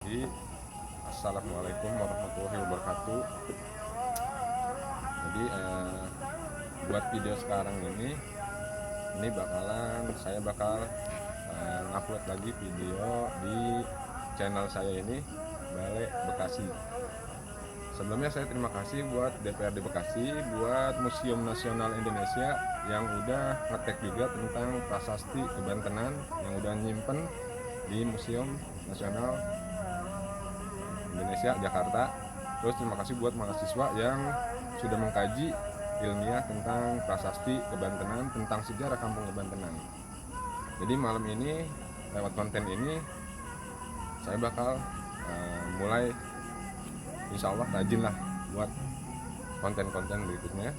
Jadi assalamualaikum warahmatullahi wabarakatuh. Jadi buat video sekarang ini saya bakal upload lagi video di channel saya ini, Balai Bekasi. Sebelumnya saya terima kasih buat DPRD Bekasi, buat Museum Nasional Indonesia yang udah ngetek juga tentang prasasti kebantenan, yang udah nyimpen di Museum Nasional Indonesia Jakarta. Terus terima kasih buat mahasiswa yang sudah mengkaji ilmiah tentang prasasti kebantenan, tentang sejarah kampung kebantenan. Jadi malam ini lewat konten ini saya bakal mulai insya Allah rajin lah buat konten-konten berikutnya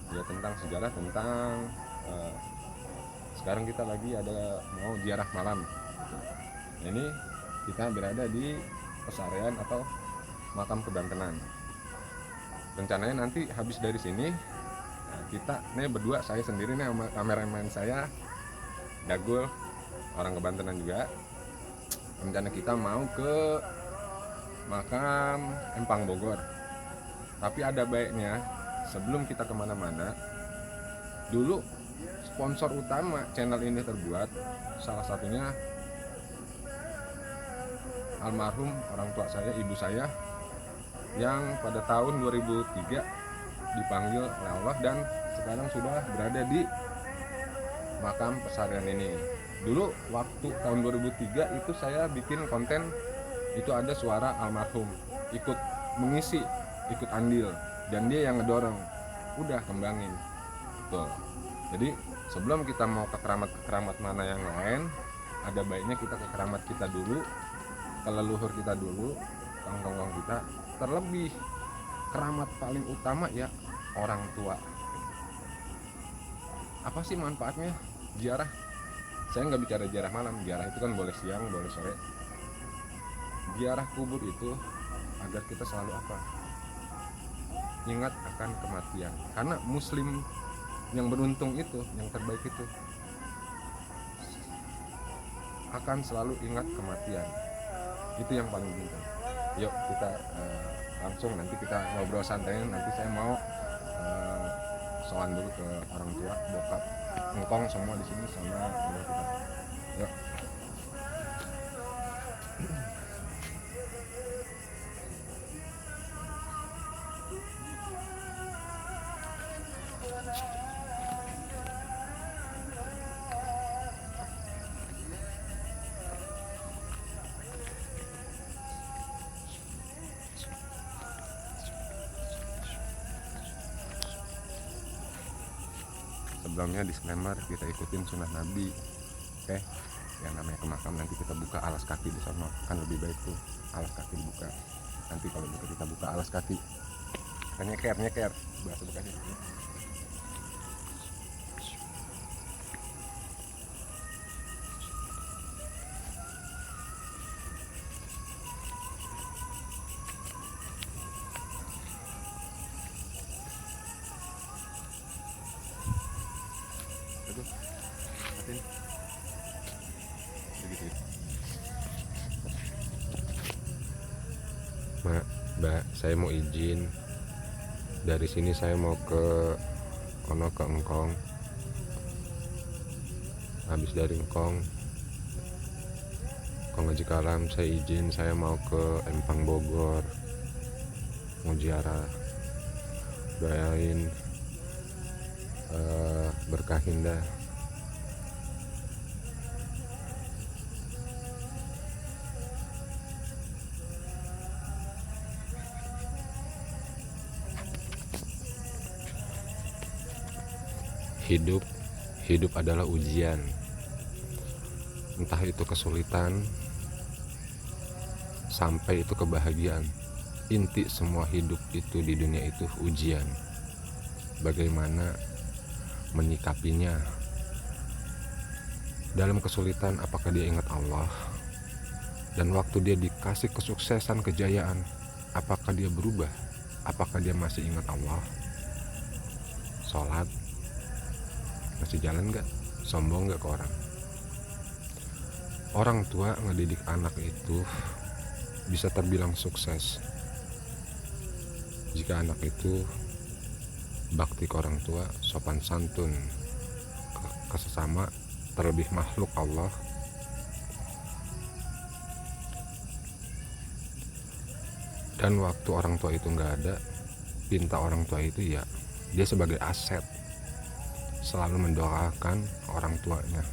ya, tentang sejarah, tentang sekarang kita lagi ada mau ziarah malam. Ini kita berada di pesarian atau makam kebantenan. Rencananya nanti habis dari sini kita nih berdua, saya sendiri nih sama kameramen saya Dagul, orang kebantenan juga. Rencana kita mau ke makam Empang Bogor. Tapi ada baiknya sebelum kita kemana-mana, dulu sponsor utama channel ini terbuat salah satunya almarhum orang tua saya, ibu saya, yang pada tahun 2003 dipanggil oleh Allah dan sekarang sudah berada di makam pesarian ini. Dulu waktu tahun 2003 itu saya bikin konten, itu ada suara almarhum ikut mengisi, ikut andil, dan dia yang ngedorong, udah kembangin tuh. Jadi sebelum kita mau ke keramat mana yang lain, ada baiknya kita ke keramat kita dulu, ke leluhur kita dulu, tongkong kita. Terlebih keramat paling utama ya orang tua. Apa sih manfaatnya ziarah? Saya nggak bicara ziarah malam, ziarah itu kan boleh siang, boleh sore. Ziarah kubur itu agar kita selalu apa? Ingat akan kematian. Karena muslim yang beruntung itu, yang terbaik itu akan selalu ingat kematian. Itu yang paling penting. Yuk kita langsung nanti kita ngobrol santai. Nanti saya mau sowan dulu ke orang tua, bokap, engkong semua di sini sama kita. Yuk. Sebelumnya disclaimer, kita ikutin sunnah Nabi, oke? Yang namanya ke makam nanti kita buka alas kaki di sana, kan lebih baik tuh alas kaki dibuka. Nanti kalau kita buka alas kaki, kan nyeker bahasa Bekasi. Mbak, saya mau izin. Dari sini saya mau ke Engkong. Habis dari Engkong Ngaji Kalam, saya izin saya mau ke Empang Bogor, mau ziarah, doain berkahin dah. Hidup adalah ujian, entah itu kesulitan sampai itu kebahagiaan. Inti semua hidup itu di dunia itu ujian. Bagaimana menyikapinya? Dalam kesulitan, apakah dia ingat Allah? Dan waktu dia dikasih kesuksesan, kejayaan, apakah dia berubah? Apakah dia masih ingat Allah? Sholat masih jalan gak? Sombong gak ke orang? Orang tua ngedidik anak itu bisa terbilang sukses jika anak itu bakti ke orang tua, sopan santun ke sesama, terlebih makhluk Allah, dan waktu orang tua itu nggak ada, pinta orang tua itu ya dia sebagai aset, selalu mendoakan orang tuanya.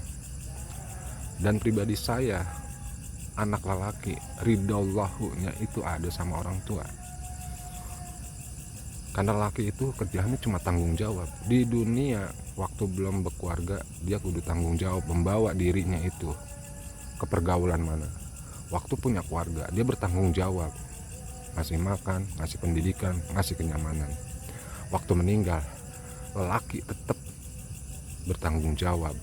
Dan pribadi saya, anak lelaki, ridallahu-nya itu ada sama orang tua. Karena lelaki itu kerjaannya cuma tanggung jawab. Di dunia, waktu belum berkeluarga, dia kudu tanggung jawab, membawa dirinya itu ke pergaulan mana. Waktu punya keluarga, dia bertanggung jawab, ngasih makan, ngasih pendidikan, ngasih kenyamanan. Waktu meninggal, lelaki tetap bertanggung jawab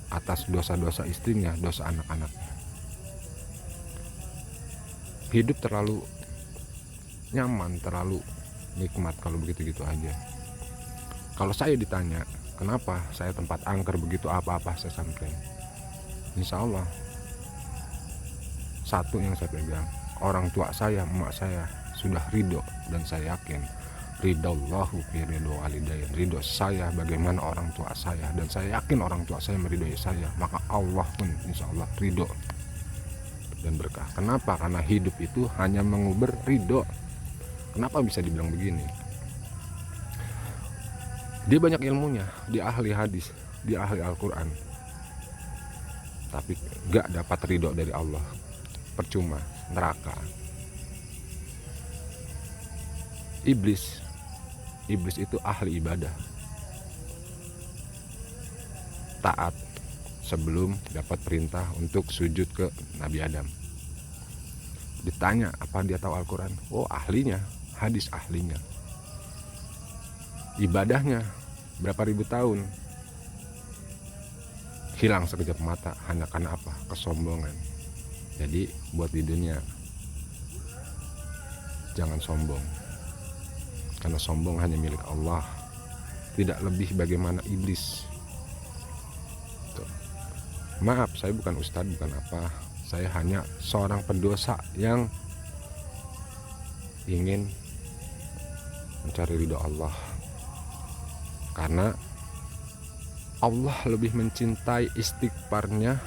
atas dosa-dosa istrinya, dosa anak-anaknya. Hidup terlalu nyaman, terlalu nikmat kalau begitu-gitu aja. Kalau saya ditanya kenapa saya tempat angker, begitu apa-apa saya sampaikan, insya Allah satu yang saya pegang, orang tua saya, emak saya sudah ridho, dan saya yakin ridallahu fi ridho walidain, ridho saya bagaimana orang tua saya, dan saya yakin orang tua saya meridhoi saya, maka Allah pun insya Allah ridho dan berkah. Kenapa? Karena hidup itu hanya menguber ridho. Kenapa bisa dibilang begini? Dia banyak ilmunya, dia ahli hadis, dia ahli Al-Quran, tapi gak dapat ridho dari Allah, percuma, neraka. Iblis itu ahli ibadah, taat sebelum dapat perintah untuk sujud ke Nabi Adam. Ditanya apa dia tahu Al-Quran, oh ahlinya, hadis ahlinya. Ibadahnya berapa ribu tahun, hilang sekejap mata hanya karena apa? Kesombongan. Jadi buat di dunia jangan sombong, karena sombong hanya milik Allah, tidak lebih bagaimana iblis. Tuh. Maaf, saya bukan ustadz, bukan apa, saya hanya seorang pendosa yang ingin mencari ridho Allah. Karena Allah lebih mencintai istighfarnya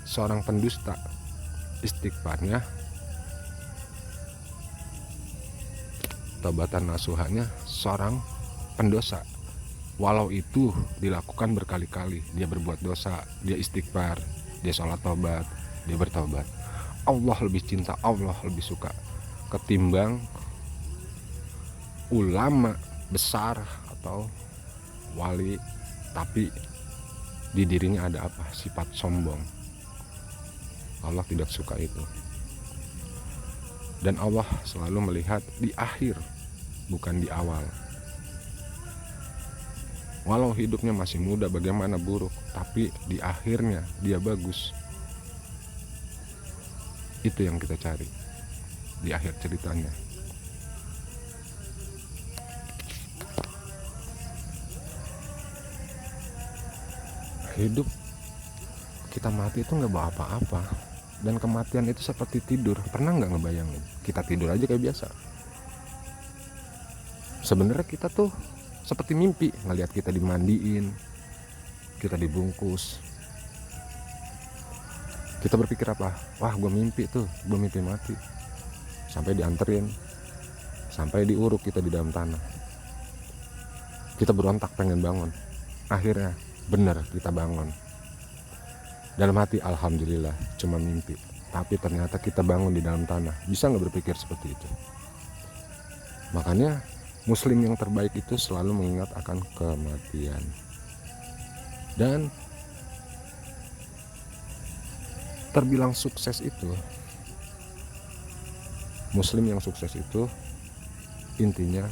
seorang pendusta, istighfarnya, taubatan nasuhanya seorang pendosa. Walau itu dilakukan berkali-kali, dia berbuat dosa, dia istighfar, dia sholat taubat, dia bertaubat, Allah lebih cinta, Allah lebih suka ketimbang ulama besar atau wali tapi di dirinya ada apa? Sifat sombong. Allah tidak suka itu. Dan Allah selalu melihat di akhir, bukan di awal. Walau hidupnya masih muda, bagaimana buruk, tapi di akhirnya dia bagus. Itu yang kita cari di akhir ceritanya. Hidup, kita mati itu nggak bawa apa-apa, dan kematian itu seperti tidur. Pernah nggak ngebayangin kita tidur aja kayak biasa? Sebenarnya kita tuh seperti mimpi, ngelihat kita dimandiin, kita dibungkus, kita berpikir apa? Wah, gue mimpi tuh, gue mimpi mati. Sampai dianterin, sampai diuruk kita di dalam tanah. Kita berontak pengen bangun, akhirnya benar kita bangun. Dalam hati alhamdulillah cuma mimpi, tapi ternyata kita bangun di dalam tanah. Bisa nggak berpikir seperti itu? Makanya muslim yang terbaik itu selalu mengingat akan kematian. Dan terbilang sukses itu, muslim yang sukses itu intinya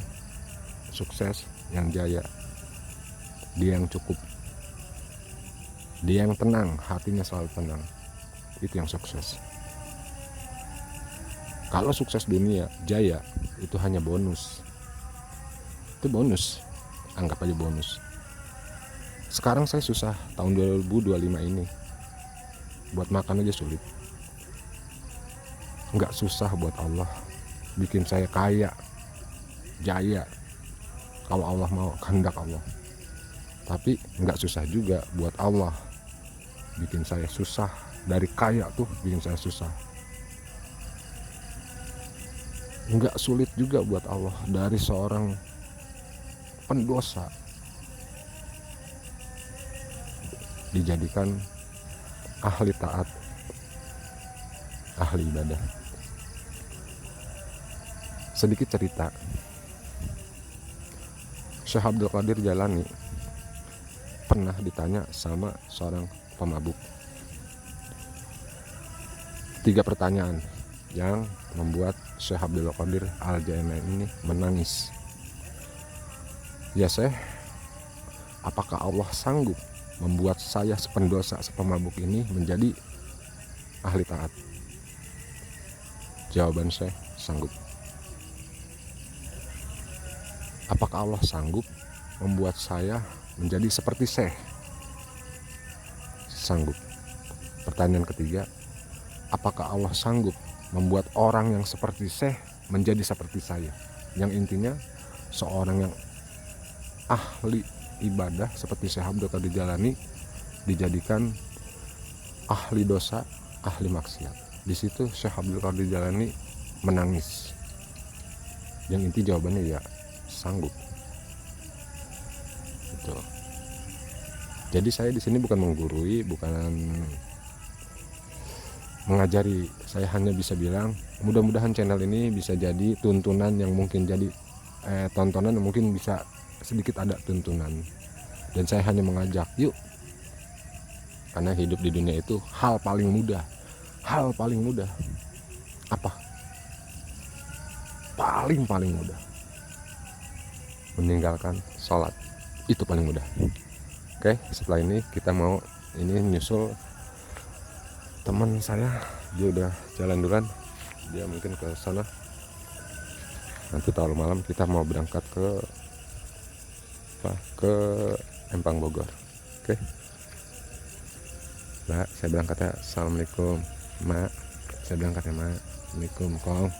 sukses yang jaya, dia yang cukup, dia yang tenang, hatinya selalu tenang. Itu yang sukses. Kalau sukses dunia, jaya, itu hanya bonus. Itu bonus, anggap aja bonus. Sekarang saya susah, tahun 2025 ini buat makan aja sulit. nggak susah buat Allah bikin saya kaya jaya kalau Allah mau, kehendak Allah. Tapi nggak susah juga buat Allah bikin saya susah. Dari kaya tuh bikin saya susah. Nggak sulit juga buat Allah dari seorang pendosa dijadikan ahli taat, ahli ibadah. Sedikit cerita, Syekh Abdul Qadir Jalani pernah ditanya sama seorang pemabuk 3 pertanyaan yang membuat Syekh Abdul Qadir Al-Jailani ini menangis. Ya Syekh, apakah Allah sanggup membuat saya sependosa, sepemabuk ini menjadi ahli taat? Jawaban Syekh, sanggup. Apakah Allah sanggup membuat saya menjadi seperti Syekh? Sanggup. Pertanyaan ketiga, apakah Allah sanggup membuat orang yang seperti Syekh menjadi seperti saya? Yang intinya seorang yang ahli ibadah seperti Syekh Abdul Qadir Jalani dijadikan ahli dosa, ahli maksiat. Di situ Syekh Abdul Qadir Jalani menangis. Yang inti jawabannya ya sanggup. Gitu. Jadi saya di sini bukan menggurui, bukan mengajari. Saya hanya bisa bilang mudah-mudahan channel ini bisa jadi tuntunan yang mungkin jadi tontonan yang mungkin bisa sedikit ada tuntunan. Dan saya hanya mengajak, yuk, karena hidup di dunia itu hal paling mudah apa? Paling mudah meninggalkan sholat, itu paling mudah. Oke, setelah ini kita mau nyusul teman saya, dia udah jalan duluan, dia mungkin ke sana. Nanti tahu malam kita mau berangkat ke Empang Bogor. Oke. Mbak, saya berangkat ya. Assalamualaikum. Mak, saya berangkat ya, Mak. Assalamualaikum, Kong.